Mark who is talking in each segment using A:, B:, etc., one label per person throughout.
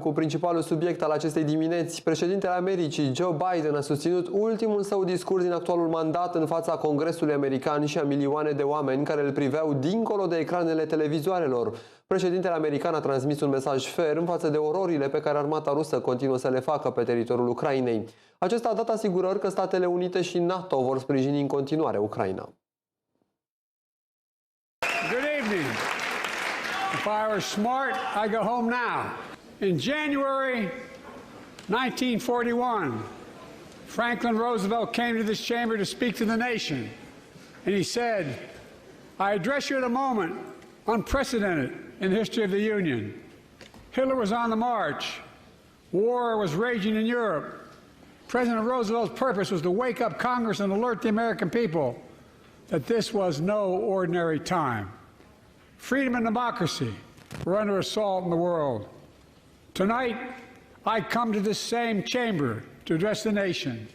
A: Cu principalul subiect al acestei dimineți, președintele Americii, Joe Biden, a susținut ultimul său discurs din actualul mandat în fața Congresului American și a milioane de oameni care îl priveau dincolo de ecranele televizoarelor. Președintele american a transmis un mesaj ferm față de ororile pe care armata rusă continuă să le facă pe teritoriul Ucrainei. Acesta a dat asigurări că Statele Unite și NATO vor sprijini în continuare Ucraina.
B: Good evening. If I were smart, I'd go home now. In January 1941, Franklin Roosevelt came to this chamber to speak to the nation, and he said, I address you at a moment unprecedented in the history of the Union. Hitler was on the march. War was raging in Europe. President Roosevelt's purpose was to wake up Congress and alert the American people that this was no ordinary time. Freedom and democracy were under assault in the world. Tonight, I come to this same chamber to address the nation.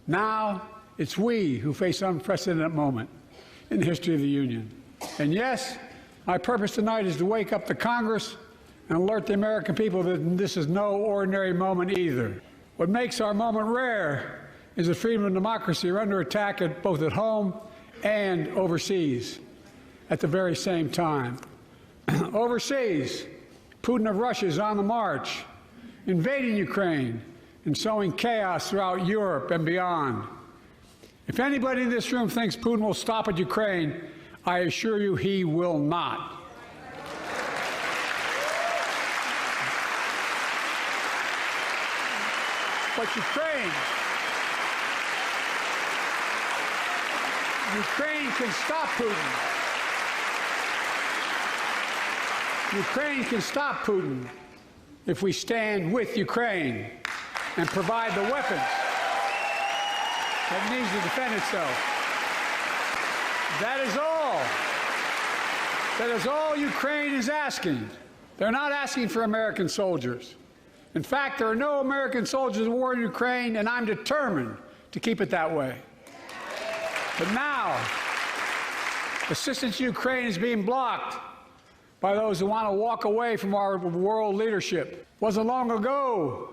B: Now, it's we who face an unprecedented moment in the history of the Union. And yes, my purpose tonight is to wake up the Congress and alert the American people that this is no ordinary moment either. What makes our moment rare is that freedom and democracy are under attack both at home and overseas at the very same time. Overseas, Putin of Russia is on the march, invading Ukraine and sowing chaos throughout Europe and beyond. If anybody in this room thinks Putin will stop at Ukraine, I assure you he will not. But Ukraine can stop Putin. Ukraine can stop Putin if we stand with Ukraine and provide the weapons that it needs to defend itself. That is all. That is all Ukraine is asking. They're not asking for American soldiers. In fact, there are no American soldiers in war in Ukraine, and I'm determined to keep it that way. But now, assistance to Ukraine is being blocked by those who want to walk away from our world leadership. It wasn't long ago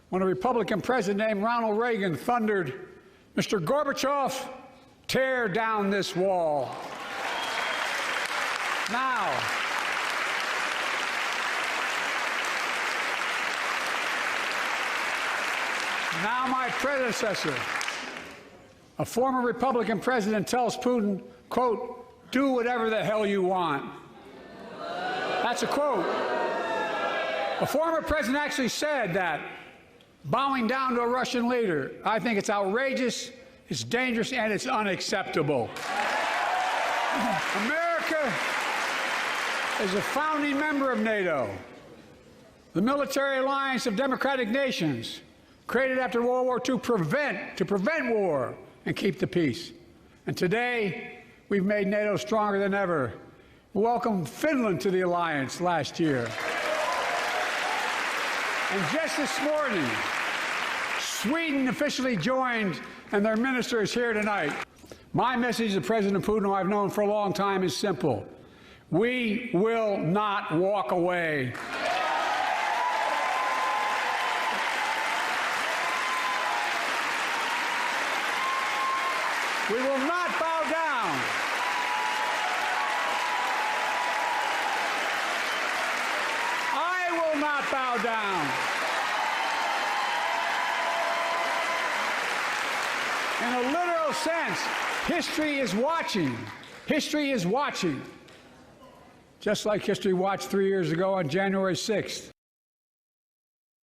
B: when a Republican president named Ronald Reagan thundered, Mr. Gorbachev, tear down this wall. Now my predecessor, a former Republican president, tells Putin, quote, do whatever the hell you want. That's a quote. A former president actually said that, bowing down to a Russian leader. I think it's outrageous, it's dangerous, and it's unacceptable. America is a founding member of NATO, the military alliance of democratic nations, created after World War II to prevent war and keep the peace. And today, we've made NATO stronger than ever. We welcomed Finland to the alliance last year. And just this morning, Sweden officially joined, and their minister is here tonight. My message to President Putin, who I've known for a long time, is simple. We will not walk away. We will not bow down. I will not bow down. In a literal sense, history is watching. History is watching. Just like history watched 3 years ago on January 6th.